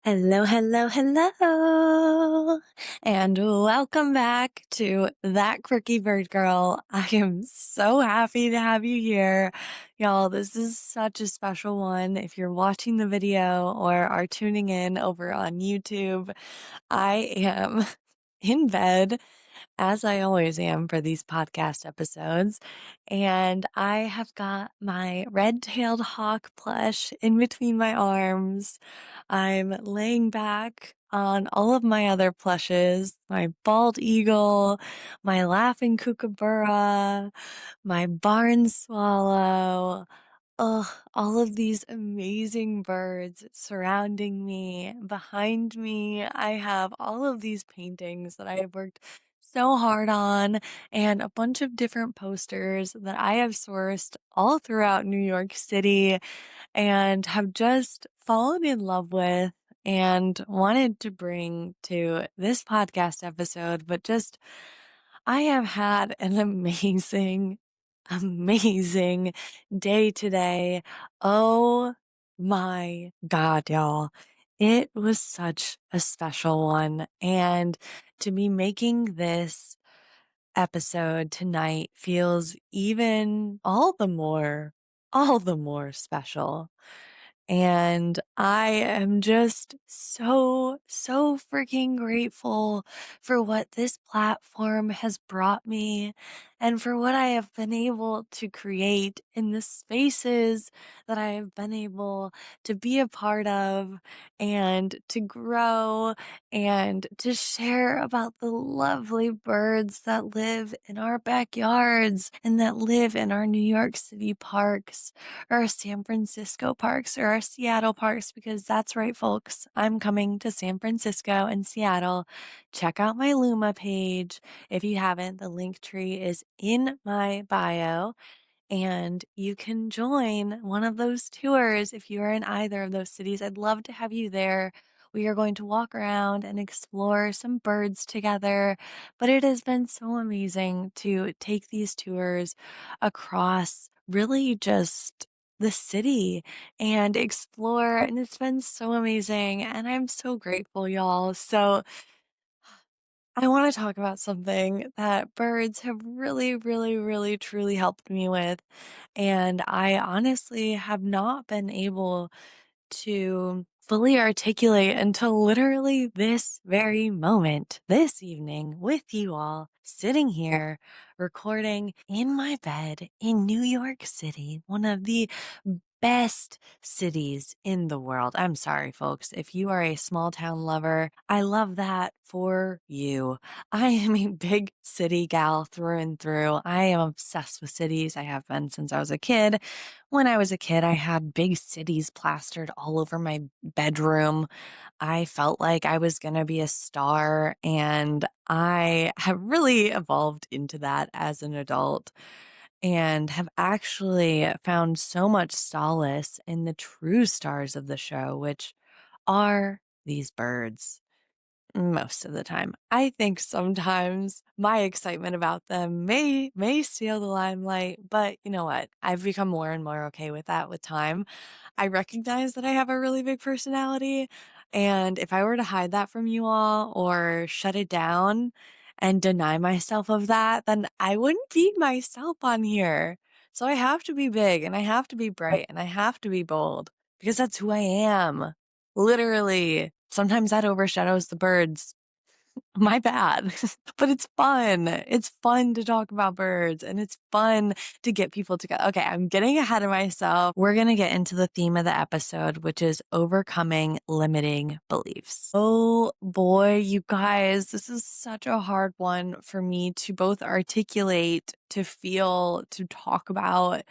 Hello, hello, hello, and welcome back to That Quirky Bird Girl. I am so happy to have you here. Y'all, this is such a special one. If you're watching the video or are tuning in over on YouTube, I am in bed as I always am for these podcast episodes. And I have got my red-tailed hawk plush in between my arms. I'm laying back on all of my other plushes, my bald eagle, my laughing kookaburra, my barn swallow. Ugh, all of these amazing birds surrounding me. Behind me, I have all of these paintings that I have worked so hard on and a bunch of different posters that I have sourced all throughout New York City and have just fallen in love with and wanted to bring to this podcast episode. But just, I have had an amazing day today. Oh my God, y'all. It was such a special one. And to be making this episode tonight feels even all the more special. And I am just so freaking grateful for what this platform has brought me and for what I have been able to create in the spaces that I have been able to be a part of and to grow and to share about the lovely birds that live in our backyards and that live in our New York City parks or our San Francisco parks or our Seattle parks, because that's right, folks. I'm coming to San Francisco and Seattle. Check out my Luma page. If you haven't, the link tree is in my bio. And you can join one of those tours if you are in either of those cities. I'd love to have you there. We are going to walk around and explore some birds together. But it has been so amazing to take these tours across really just the city and explore. And it's been so amazing. And I'm so grateful, y'all. So I want to talk about something that birds have really truly helped me with. And I honestly have not been able to fully articulate until literally this very moment, this evening, with you all, sitting here, recording in my bed in New York City, one of the best cities in the world. I'm sorry, folks. If you are a small town lover, I love that for you. I am a big city gal through and through. I am obsessed with cities. I have been since I was a kid. When I was a kid, I had big cities plastered all over my bedroom. I felt like I was going to be a star, and I have really evolved into that as an adult and have actually found so much solace in the true stars of the show, which are these birds most of the time. I think sometimes my excitement about them may steal the limelight, but you know what? I've become more and more okay with that with time. I recognize that I have a really big personality, and if I were to hide that from you all or shut it down and deny myself of that, then I wouldn't be myself on here. So I have to be big and I have to be bright and I have to be bold because that's who I am. Literally. Sometimes that overshadows the birds. My bad. But it's fun. It's fun to talk about birds and it's fun to get people together. Okay, I'm getting ahead of myself. We're going to get into the theme of the episode, which is overcoming limiting beliefs. Oh boy, you guys, this is such a hard one for me to both articulate, to feel, to talk about.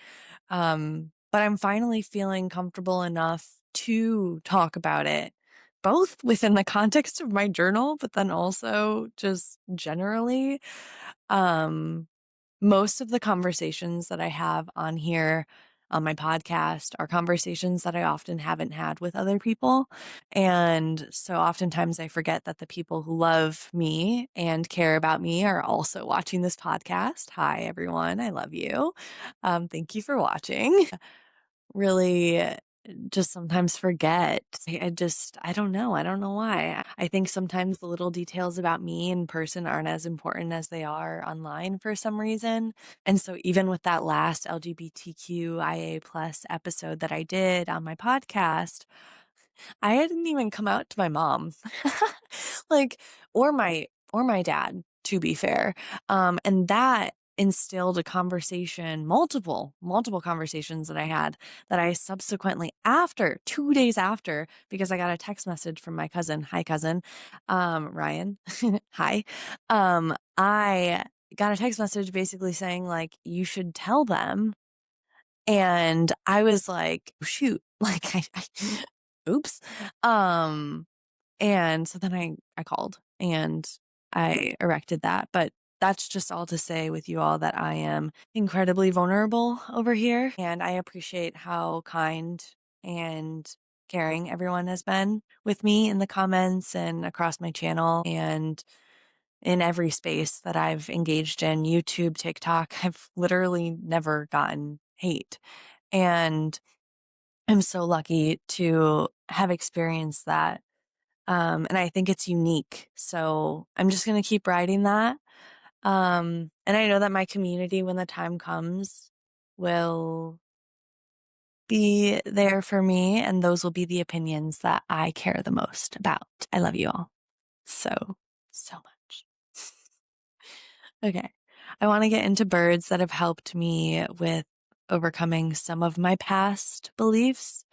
But I'm finally feeling comfortable enough to talk about it, both within the context of my journal, but then also just generally. Um, Most of the conversations that I have on here on my podcast are conversations that I often haven't had with other people. And so oftentimes I forget that the people who love me and care about me are also watching this podcast. Hi, everyone. I love you. Thank you for watching. Really just sometimes forget. I don't know. I don't know why. I think sometimes the little details about me in person aren't as important as they are online for some reason. And so even with that last LGBTQIA plus episode that I did on my podcast, I hadn't even come out to my mom. Like, or my dad, to be fair. And that instilled a conversation, multiple conversations that I had that I subsequently after 2 days after, because I got a text message from my cousin. Hi, cousin. Ryan. Hi. I got a text message basically saying like, you should tell them. And I was like, shoot, like oops. Um, and so then I called and I erected that. But that's just all to say with you all that I am incredibly vulnerable over here. And I appreciate how kind and caring everyone has been with me in the comments and across my channel and in every space that I've engaged in, YouTube, TikTok. I've literally never gotten hate. And I'm so lucky to have experienced that. And I think it's unique. So I'm just going to keep writing that. And I know that my community, when the time comes, will be there for me. And those will be the opinions that I care the most about. I love you all so much. Okay. I want to get into birds that have helped me with overcoming some of my past beliefs.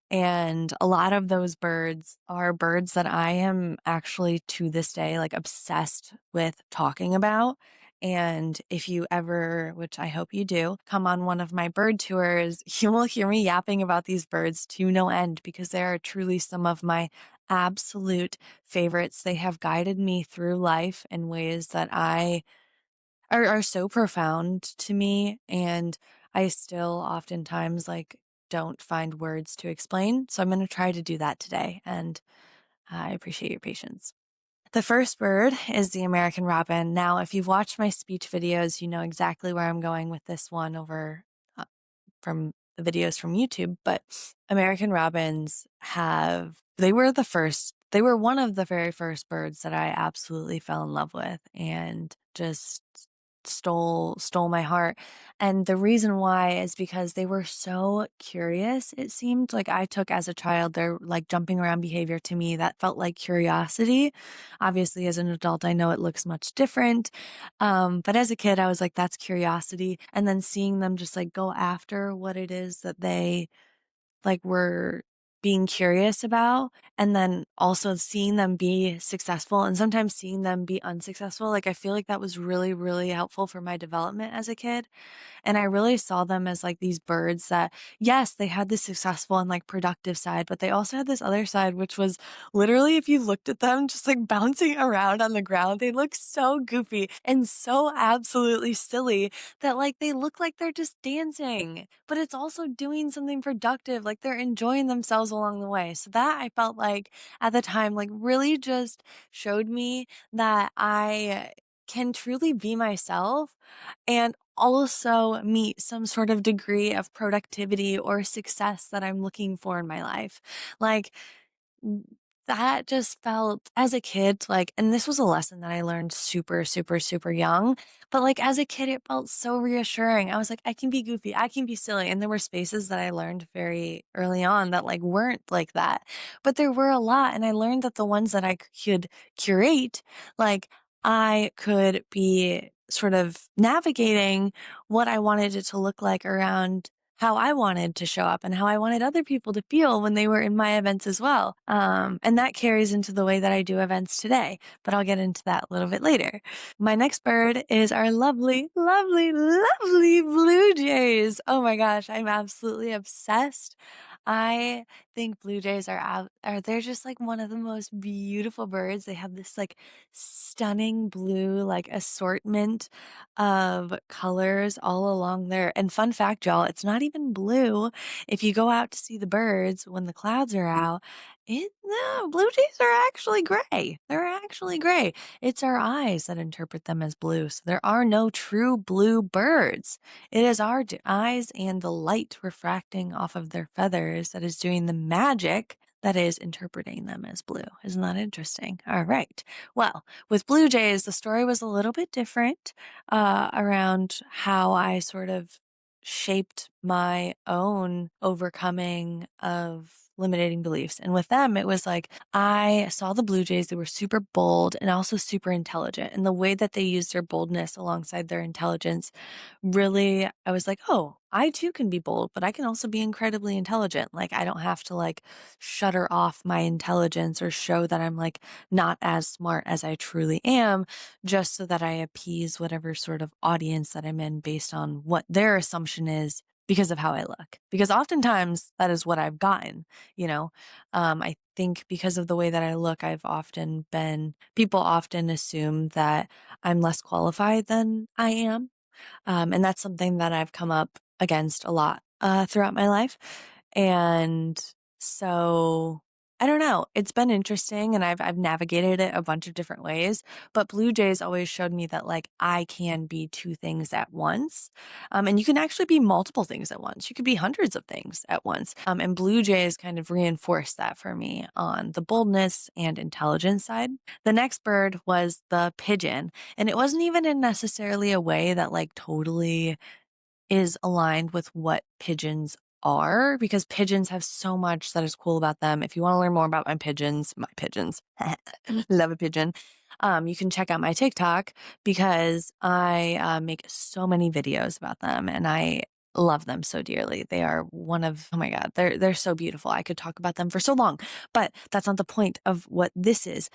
And a lot of those birds are birds that I am actually to this day like obsessed with talking about. And if you ever, which I hope you do, come on one of my bird tours, you will hear me yapping about these birds to no end because they are truly some of my absolute favorites. They have guided me through life in ways that are so profound to me. And I still oftentimes like don't find words to explain. So I'm going to try to do that today. And I appreciate your patience. The first bird is the American robin. Now, if you've watched my speech videos, you know exactly where I'm going with this one over from the videos from YouTube, but American robins they were one of the very first birds that I absolutely fell in love with and just stole my heart. And the reason why is because they were so curious. It seemed like I took as a child their like jumping around behavior to me that felt like curiosity. Obviously, as an adult, I know it looks much different. But as a kid, I was like, that's curiosity. And then seeing them just like go after what it is that they like were being curious about, and then also seeing them be successful and sometimes seeing them be unsuccessful. Like, I feel like that was really, really helpful for my development as a kid. And I really saw them as like these birds that, yes, they had this successful and like productive side, but they also had this other side, which was literally, if you looked at them just like bouncing around on the ground, they look so goofy and so absolutely silly that like they look like they're just dancing, but it's also doing something productive. Like they're enjoying themselves along the way. So that I felt like at the time, like really just showed me that I can truly be myself and also meet some sort of degree of productivity or success that I'm looking for in my life. Like that just felt as a kid, like, and this was a lesson that I learned super, super, super young. But like as a kid, it felt so reassuring. I was like, I can be goofy, I can be silly. And there were spaces that I learned very early on that like weren't like that. But there were a lot. And I learned that the ones that I could curate, like I could be sort of navigating what I wanted it to look like around how I wanted to show up and how I wanted other people to feel when they were in my events as well. And that carries into the way that I do events today, but I'll get into that a little bit later. My next bird is our lovely, lovely, lovely blue jays. Oh my gosh, I'm absolutely obsessed. I think blue jays they're just like one of the most beautiful birds. They have this like stunning blue like assortment of colors all along there. And fun fact, y'all, it's not even blue. If you go out to see the birds when the clouds are out, No, blue jays are actually gray. They're actually gray. It's our eyes that interpret them as blue. So there are no true blue birds. It is our eyes and the light refracting off of their feathers that is doing the magic that is interpreting them as blue. Isn't that interesting? All right. Well, with blue jays, the story was a little bit different around how I sort of shaped my own overcoming of limiting beliefs. And with them, it was like I saw the Blue Jays, they were super bold and also super intelligent. And the way that they used their boldness alongside their intelligence really, I was like, oh, I too can be bold, but I can also be incredibly intelligent. Like, I don't have to like shutter off my intelligence or show that I'm like not as smart as I truly am, just so that I appease whatever sort of audience that I'm in based on what their assumption is because of how I look. Because oftentimes that is what I've gotten, you know. I think because of the way that I look, people often assume that I'm less qualified than I am. And that's something that I've come up against a lot throughout my life. And so I don't know. It's been interesting and I've navigated it a bunch of different ways, but Blue Jays always showed me that like I can be two things at once. And you can actually be multiple things at once. You could be hundreds of things at once. And Blue Jays kind of reinforced that for me on the boldness and intelligence side. The next bird was the pigeon. And it wasn't even in necessarily a way that like totally is aligned with what pigeons are, because pigeons have so much that is cool about them. If you want to learn more about my pigeons, love a pigeon. You can check out my TikTok because I make so many videos about them and I love them so dearly. They are oh my God, they're so beautiful. I could talk about them for so long, but that's not the point of what this is.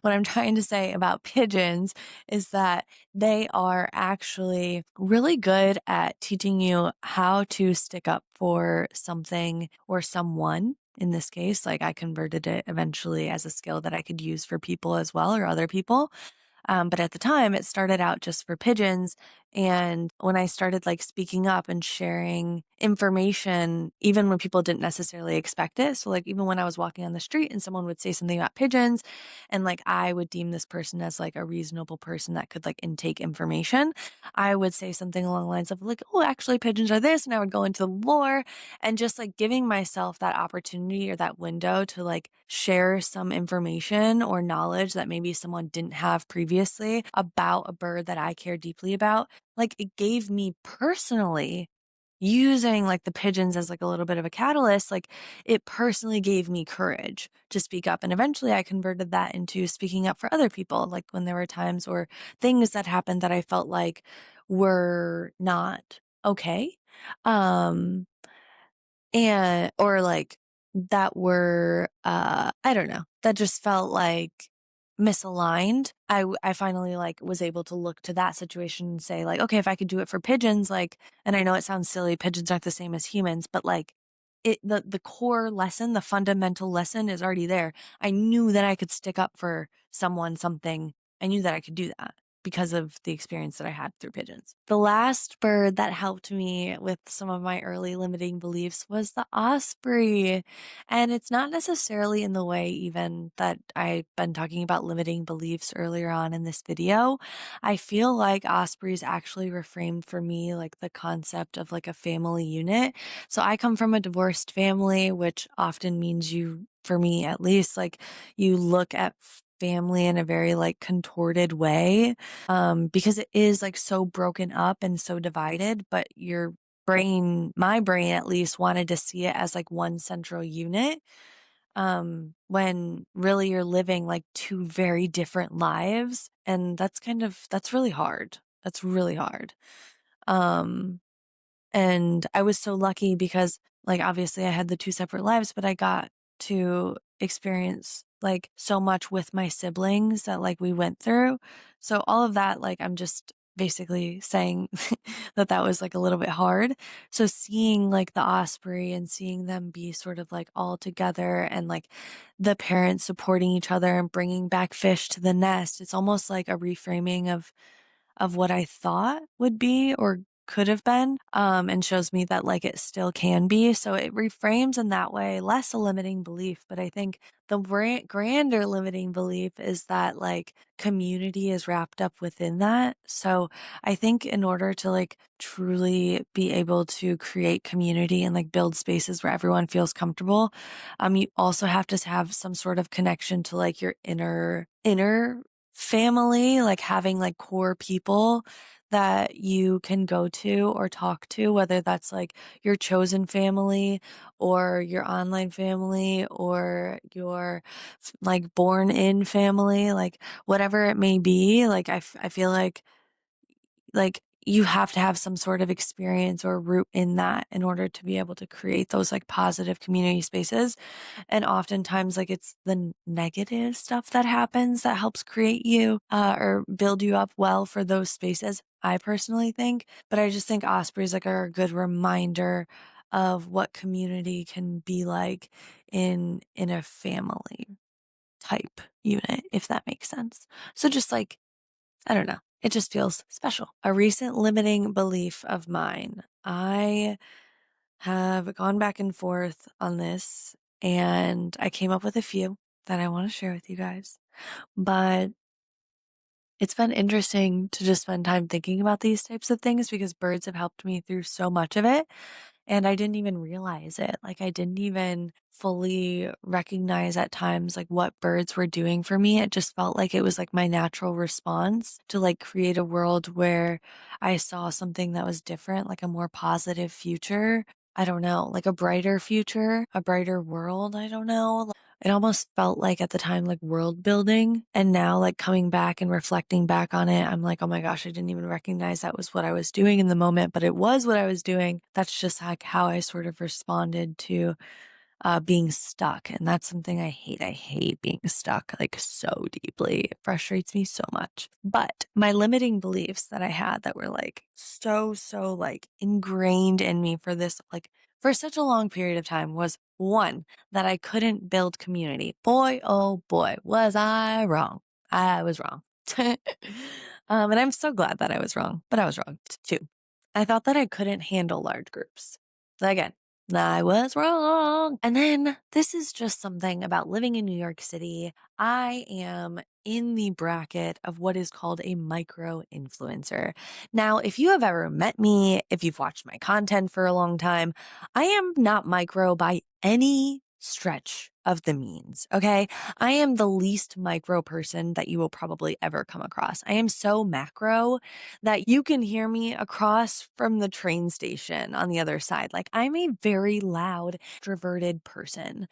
What I'm trying to say about pigeons is that they are actually really good at teaching you how to stick up for something or someone. In this case, like I converted it eventually as a skill that I could use for people as well or other people. But at the time, it started out just for pigeons. And when I started like speaking up and sharing information, even when people didn't necessarily expect it. So, like, even when I was walking on the street and someone would say something about pigeons, and like I would deem this person as like a reasonable person that could like intake information, I would say something along the lines of, like, oh, actually, pigeons are this. And I would go into the lore and just like giving myself that opportunity or that window to like share some information or knowledge that maybe someone didn't have previously about a bird that I care deeply about. Like, it gave me personally, using like the pigeons as like a little bit of a catalyst, like it personally gave me courage to speak up. And eventually I converted that into speaking up for other people. Like when there were times or things that happened that I felt like were not okay. Um, and or like that were I don't know, that just felt like misaligned. I finally like was able to look to that situation and say like, okay, if I could do it for pigeons, like, and I know it sounds silly, pigeons aren't the same as humans, but like the core lesson, the fundamental lesson is already there. I knew that I could stick up for someone, something. I knew that I could do that because of the experience that I had through pigeons. The last bird that helped me with some of my early limiting beliefs was the osprey. And it's not necessarily in the way even that I've been talking about limiting beliefs earlier on in this video. I feel like ospreys actually reframed for me like the concept of like a family unit. So I come from a divorced family, which often means for me at least, like you look at family in a very like contorted way, because it is like so broken up and so divided, but my brain at least wanted to see it as like one central unit, when really you're living like two very different lives. And that's really hard. That's really hard. Um, and I was so lucky because, like, obviously I had the two separate lives, but I got to experience like so much with my siblings that like we went through. So all of that, like, I'm just basically saying that was like a little bit hard. So seeing like the osprey and seeing them be sort of like all together and like the parents supporting each other and bringing back fish to the nest, it's almost like a reframing of what I thought would be or could have been, and shows me that like it still can be. So it reframes in that way, less a limiting belief. But I think the grander limiting belief is that like community is wrapped up within that. So I think in order to like truly be able to create community and like build spaces where everyone feels comfortable, you also have to have some sort of connection to like your inner family, like having like core people that you can go to or talk to, whether that's like your chosen family or your online family or your like born in family, like whatever it may be. Like I feel like you have to have some sort of experience or root in that in order to be able to create those like positive community spaces. And oftentimes, like it's the negative stuff that happens that helps create you or build you up well for those spaces, I personally think. But I just think ospreys like are a good reminder of what community can be like in a family type unit, if that makes sense. So just like, I don't know, it just feels special. A recent limiting belief of mine. I have gone back and forth on this and I came up with a few that I want to share with you guys. But it's been interesting to just spend time thinking about these types of things because birds have helped me through so much of it. And I didn't even realize it. Like, I didn't even fully recognize at times, like, what birds were doing for me. It just felt like it was like my natural response to like create a world where I saw something that was different, like a more positive future. I don't know, like a brighter future, a brighter world. I don't know. It almost felt like at the time, like world building. And now, like coming back and reflecting back on it, I'm like, oh my gosh, I didn't even recognize that was what I was doing in the moment, but it was what I was doing. That's just like how I sort of responded to being stuck. And that's something I hate. I hate being stuck like so deeply. It frustrates me so much. But my limiting beliefs that I had that were like so like ingrained in me for this, like for such a long period of time was one, that I couldn't build community. Boy, oh boy, was I wrong. I was wrong. And I'm so glad that I was wrong, but I was wrong too. I thought that I couldn't handle large groups. Again, I was wrong. And then this is just something about living in New York City. I am in the bracket of what is called a micro influencer. Now, if you have ever met me, if you've watched my content for a long time, I am not micro by any stretch of the means. Okay. I am the least micro person that you will probably ever come across. I am so macro that you can hear me across from the train station on the other side. Like I'm a very loud, extroverted person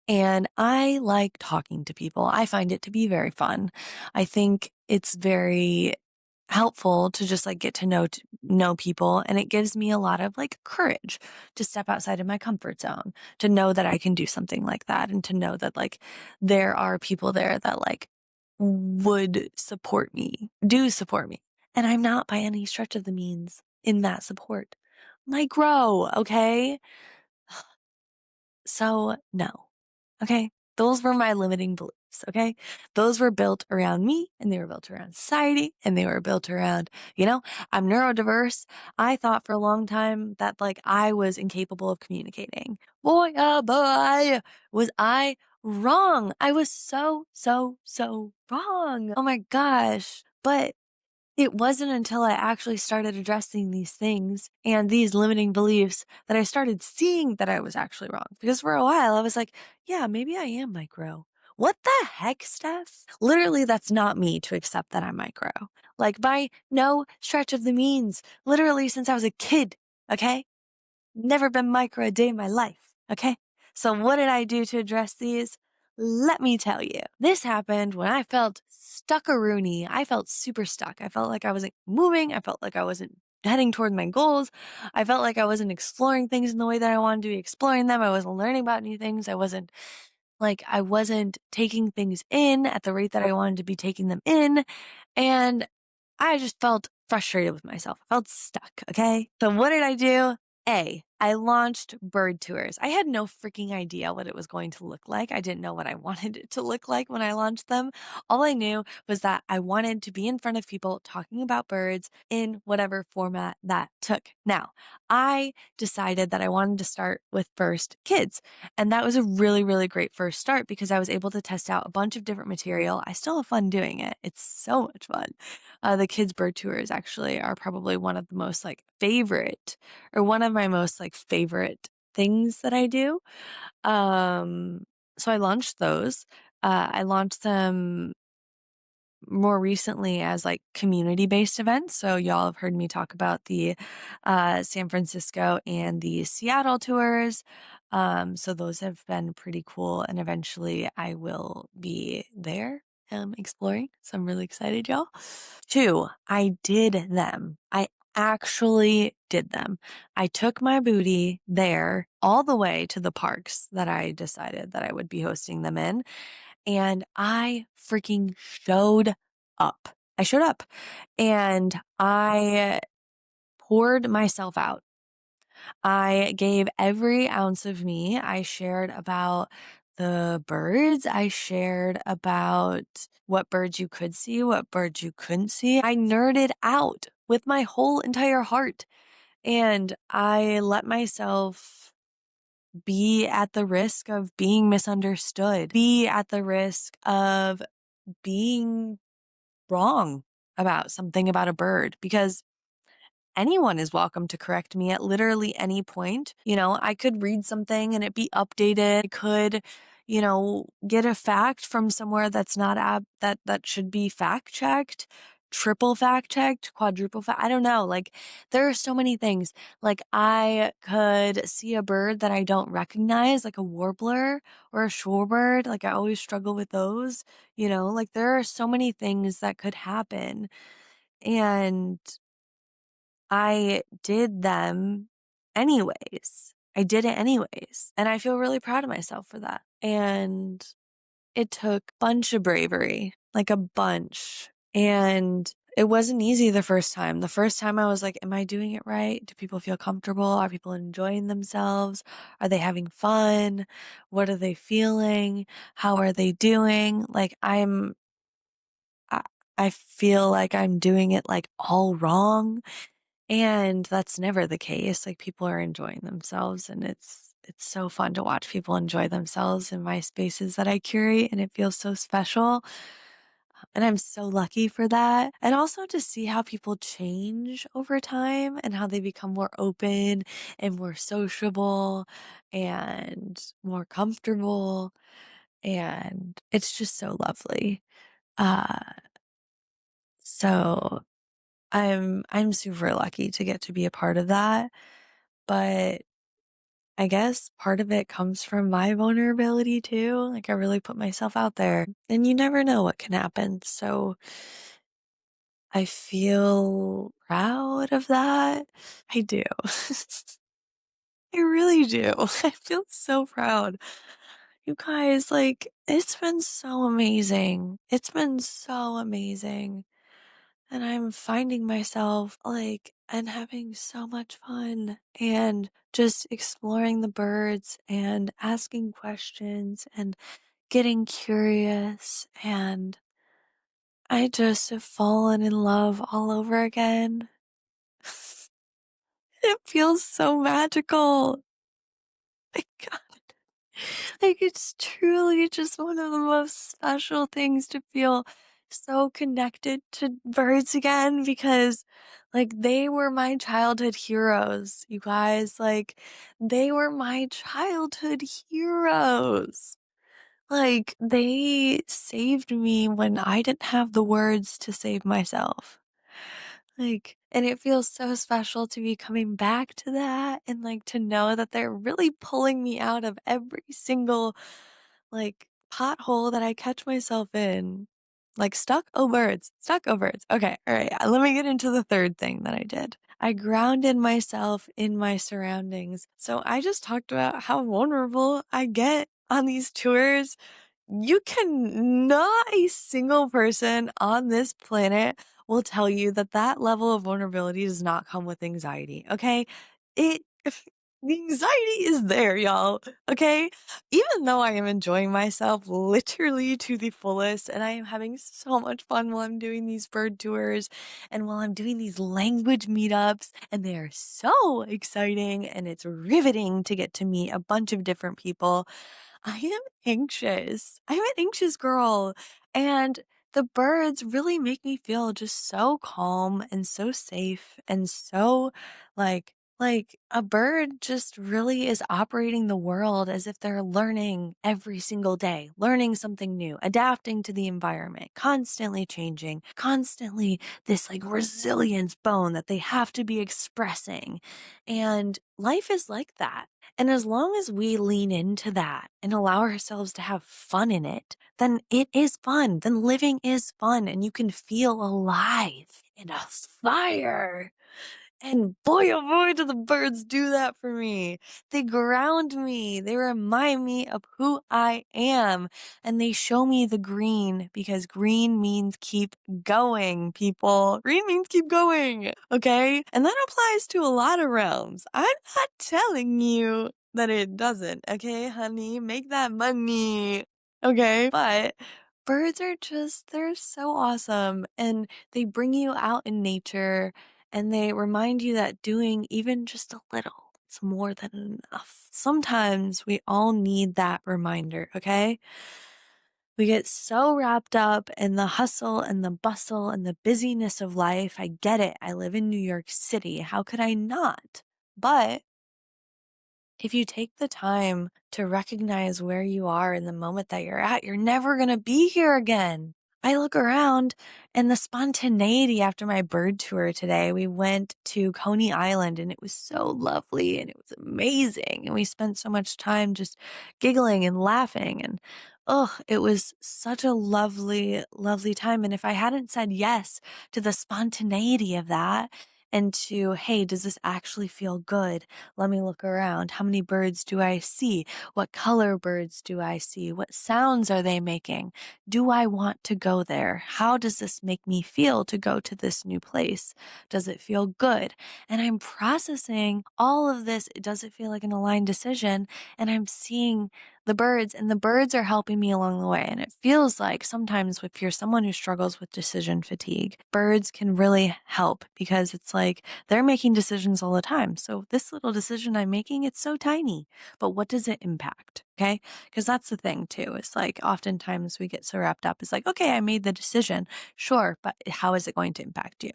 and I like talking to people. I find it to be very fun. I think it's very helpful to just like get to know people, and it gives me a lot of like courage to step outside of my comfort zone, to know that I can do something like that, and to know that like there are people there that like would support me, do support me. And I'm not by any stretch of the means in that support. Micro, okay? So, no. Okay? Those were my limiting beliefs. Okay? Those were built around me and they were built around society and they were built around, I'm neurodiverse. I thought for a long time that like I was incapable of communicating. Boy, oh boy, was I wrong. I was so wrong. Oh my gosh. But it wasn't until I actually started addressing these things and these limiting beliefs that I started seeing that I was actually wrong. Because for a while I was like, yeah, maybe I am micro. What the heck, Steph? Literally, that's not me to accept that I'm micro. Like by no stretch of the means, literally since I was a kid, okay? Never been micro a day in my life. Okay. So what did I do to address these? Let me tell you. This happened when I felt stuckaroony. I felt super stuck. I felt like I wasn't moving. I felt like I wasn't heading toward my goals. I felt like I wasn't exploring things in the way that I wanted to be exploring them. I wasn't learning about new things. I wasn't taking things in at the rate that I wanted to be taking them in. And I just felt frustrated with myself. I felt stuck. Okay. So what did I do? A, I launched bird tours. I had no freaking idea what it was going to look like. I didn't know what I wanted it to look like when I launched them. All I knew was that I wanted to be in front of people talking about birds in whatever format that took. Now, I decided that I wanted to start with first kids. And that was a really, really great first start because I was able to test out a bunch of different material. I still have fun doing it. It's so much fun. The kids' bird tours actually are probably one of the most like favorite or one of my most like favorite things that I do. So I launched those. I launched them more recently as like community-based events. So y'all have heard me talk about the San Francisco and the Seattle tours. So those have been pretty cool. And eventually I will be there exploring. So I'm really excited, y'all. Two, I did them. I actually did them. I took my booty there all the way to the parks that I decided that I would be hosting them in. And I freaking showed up. I showed up and I poured myself out. I gave every ounce of me. I shared about the birds. I shared about what birds you could see, what birds you couldn't see. I nerded out with my whole entire heart and I let myself be at the risk of being misunderstood, be at the risk of being wrong about something about a bird because anyone is welcome to correct me at literally any point. You know, I could read something and it be updated. I could, get a fact from somewhere that's not that should be fact checked, triple fact checked, quadruple fact. I don't know. Like there are so many things. Like I could see a bird that I don't recognize, like a warbler or a shorebird. Like I always struggle with those, like there are so many things that could happen. And I did them anyways. I did it anyways. And I feel really proud of myself for that. And it took a bunch of bravery, like a bunch. And it wasn't easy the first time. The first time I was like, am I doing it right? Do people feel comfortable? Are people enjoying themselves? Are they having fun? What are they feeling? How are they doing? Like I, I feel like I'm doing it like all wrong. And that's never the case. Like people are enjoying themselves and it's so fun to watch people enjoy themselves in my spaces that I curate and it feels so special. And I'm so lucky for that. And also to see how people change over time and how they become more open and more sociable and more comfortable. And it's just so lovely. Uh, so I'm super lucky to get to be a part of that. But I guess part of it comes from my vulnerability too. Like I really put myself out there and you never know what can happen. So I feel proud of that. I do. I really do. I feel so proud. You guys, like, it's been so amazing. It's been so amazing. And I'm finding myself like and having so much fun and just exploring the birds and asking questions and getting curious. And I just have fallen in love all over again. It feels so magical. My God. Like it's truly just one of the most special things to feel so connected to birds again because like they were my childhood heroes, you guys. Like they were my childhood heroes. Like they saved me when I didn't have the words to save myself. Like, and it feels so special to be coming back to that and like to know that they're really pulling me out of every single like pothole that I catch myself in. Like stuck? Oh, birds. Stuck? Oh, birds. Okay. All right. Let me get into the third thing that I did. I grounded myself in my surroundings. So I just talked about how vulnerable I get on these tours. You can, not a single person on this planet will tell you that that level of vulnerability does not come with anxiety. Okay. It the anxiety is there, y'all. Okay. Even though I am enjoying myself literally to the fullest and I am having so much fun while I'm doing these bird tours and while I'm doing these language meetups, and they are so exciting and it's riveting to get to meet a bunch of different people. I am anxious. I'm an anxious girl. And the birds really make me feel just so calm and so safe and so like a bird just really is operating the world as if they're learning every single day, learning something new, adapting to the environment, constantly changing, constantly this like resilience bone that they have to be expressing. And life is like that. And as long as we lean into that and allow ourselves to have fun in it, then it is fun. Then living is fun and you can feel alive and a fire. And boy, oh boy, do the birds do that for me. They ground me. They remind me of who I am. And they show me the green because green means keep going, people. Green means keep going. Okay. And that applies to a lot of realms. I'm not telling you that it doesn't. Okay, honey, make that money. Okay. But birds are just, they're so awesome. And they bring you out in nature and they remind you that doing even just a little is more than enough. Sometimes we all need that reminder, okay? We get so wrapped up in the hustle and the bustle and the busyness of life. I get it. I live in New York City. How could I not? But if you take the time to recognize where you are in the moment that you're at, you're never going to be here again. I look around and the spontaneity after my bird tour today, we went to Coney Island and it was so lovely and it was amazing. And we spent so much time just giggling and laughing. And oh, it was such a lovely, lovely time. And if I hadn't said yes to the spontaneity of that, and to, hey, does this actually feel good? Let me look around. How many birds do I see? What color birds do I see? What sounds are they making? Do I want to go there? How does this make me feel to go to this new place? Does it feel good? And I'm processing all of this. Does it feel like an aligned decision? And I'm seeing the birds, and the birds are helping me along the way. And it feels like sometimes if you're someone who struggles with decision fatigue, birds can really help because it's like they're making decisions all the time. So this little decision I'm making, it's so tiny, but what does it impact? Okay. Because that's the thing too. It's like oftentimes we get so wrapped up. It's like, okay, I made the decision. Sure. But how is it going to impact you?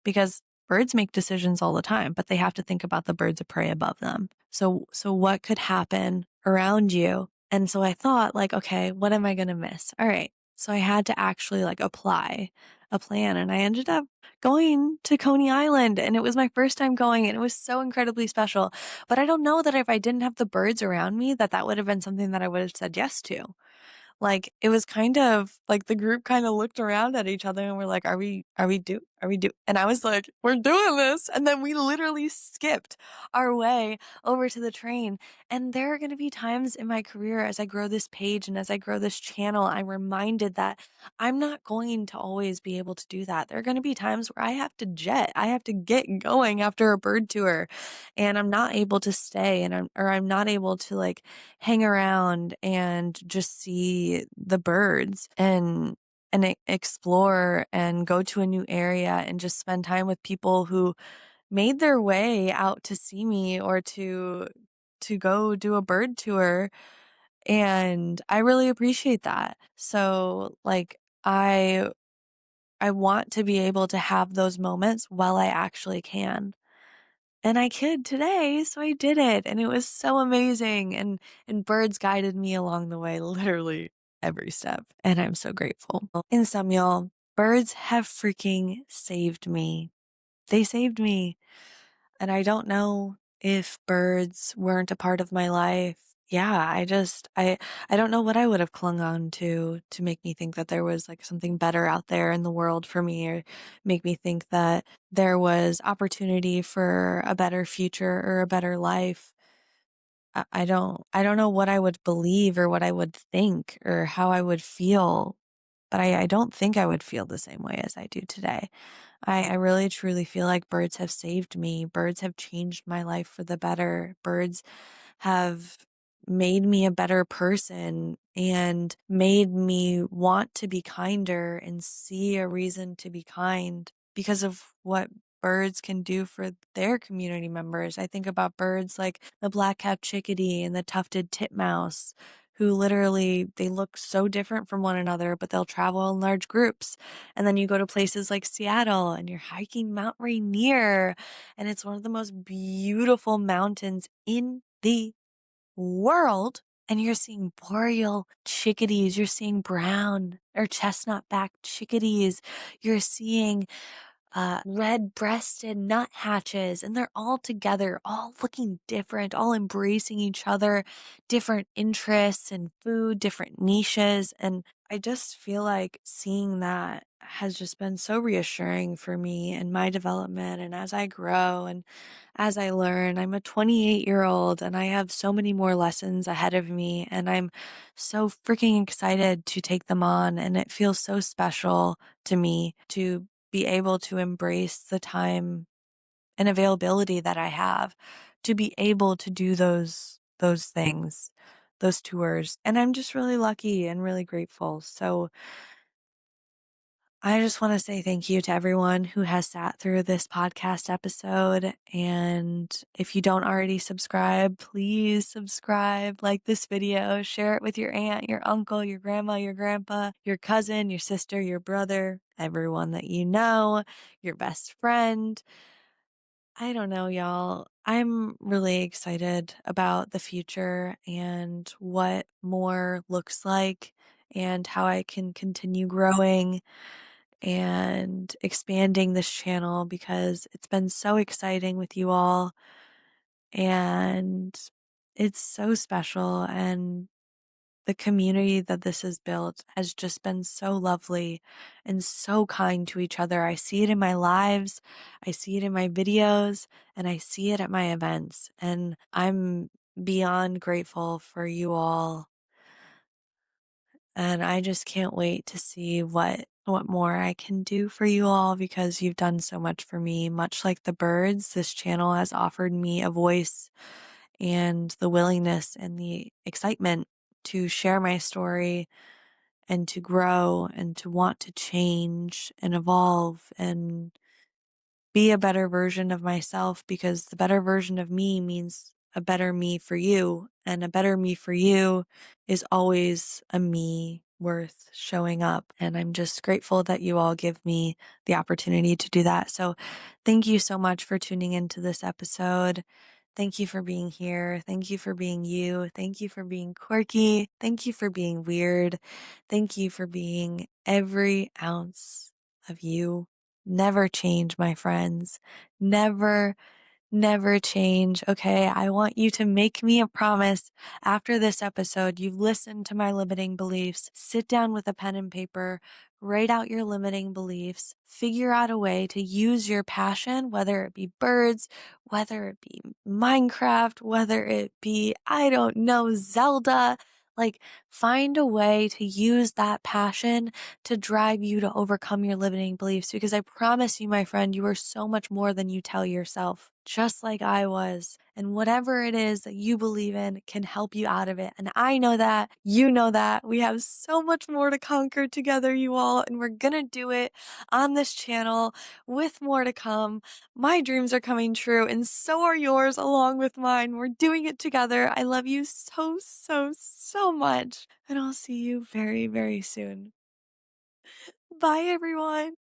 Because birds make decisions all the time, but they have to think about the birds of prey above them. So what could happen around you? And so I thought like, okay, what am I going to miss? All right. So I had to actually like apply a plan and I ended up going to Coney Island and it was my first time going and it was so incredibly special. But I don't know that if I didn't have the birds around me, that would have been something that I would have said yes to. Like, it was kind of like the group kind of looked around at each other and we're like, are we do? And I was like, we're doing this. And then we literally skipped our way over to the train. And there are going to be times in my career as I grow this page and as I grow this channel, I'm reminded that I'm not going to always be able to do that. There are going to be times where I have to jet, I have to get going after a bird tour and I'm not able to stay and I'm not able to like hang around and just see the birds and explore and go to a new area and just spend time with people who made their way out to see me or to go do a bird tour. And I really appreciate that. So like I want to be able to have those moments while I actually can. And I could today, so I did it, and it was so amazing, and birds guided me along the way, literally every step, and I'm so grateful. In sum, y'all, birds have freaking saved me. They saved me. And I don't know if birds weren't a part of my life. Yeah, I don't know what I would have clung on to make me think that there was like something better out there in the world for me or make me think that there was opportunity for a better future or a better life. I don't know what I would believe or what I would think or how I would feel, but I don't think I would feel the same way as I do today. I really truly feel like birds have saved me. Birds have changed my life for the better. Birds have made me a better person and made me want to be kinder and see a reason to be kind because of what birds can do for their community members. I think about birds like the black-capped chickadee and the tufted titmouse, who literally they look so different from one another, but they'll travel in large groups. And then you go to places like Seattle and you're hiking Mount Rainier, and it's one of the most beautiful mountains in the world. And you're seeing boreal chickadees, you're seeing brown or chestnut backed chickadees, you're seeing red-breasted nuthatches, and they're all together, all looking different, all embracing each other, different interests and food, different niches. And I just feel like seeing that has just been so reassuring for me in my development. And as I grow and as I learn, I'm a 28-year-old and I have so many more lessons ahead of me. And I'm so freaking excited to take them on. And it feels so special to me to be able to embrace the time and availability that I have to be able to do those things, those tours. And I'm just really lucky and really grateful. So I just want to say thank you to everyone who has sat through this podcast episode. And if you don't already subscribe, please subscribe, like this video, share it with your aunt, your uncle, your grandma, your grandpa, your cousin, your sister, your brother, everyone that you know, your best friend. I don't know, y'all. I'm really excited about the future and what more looks like and how I can continue growing and expanding this channel because it's been so exciting with you all and it's so special, and the community that this has built has just been so lovely and so kind to each other. I see it in my lives, I see it in my videos, and I see it at my events, and I'm beyond grateful for you all. And I just can't wait to see what more I can do for you all because you've done so much for me. Much like the birds, this channel has offered me a voice and the willingness and the excitement to share my story and to grow and to want to change and evolve and be a better version of myself, because the better version of me means a better me for you. And a better me for you is always a me worth showing up. And I'm just grateful that you all give me the opportunity to do that. So thank you so much for tuning into this episode. Thank you for being here. Thank you for being you. Thank you for being quirky. Thank you for being weird. Thank you for being every ounce of you. Never change, my friends. Never, never change. Okay. I want you to make me a promise after this episode. You've listened to my limiting beliefs. Sit down with a pen and paper, write out your limiting beliefs, figure out a way to use your passion, whether it be birds, whether it be Minecraft, whether it be, I don't know, Zelda. Like, find a way to use that passion to drive you to overcome your limiting beliefs, because I promise you, my friend, you are so much more than you tell yourself, just like I was. And whatever it is that you believe in can help you out of it. And I know that, you know that. We have so much more to conquer together, you all, and we're gonna do it on this channel with more to come. My dreams are coming true, and so are yours along with mine. We're doing it together. I love you so, so, so much. And I'll see you very, very soon. Bye, everyone.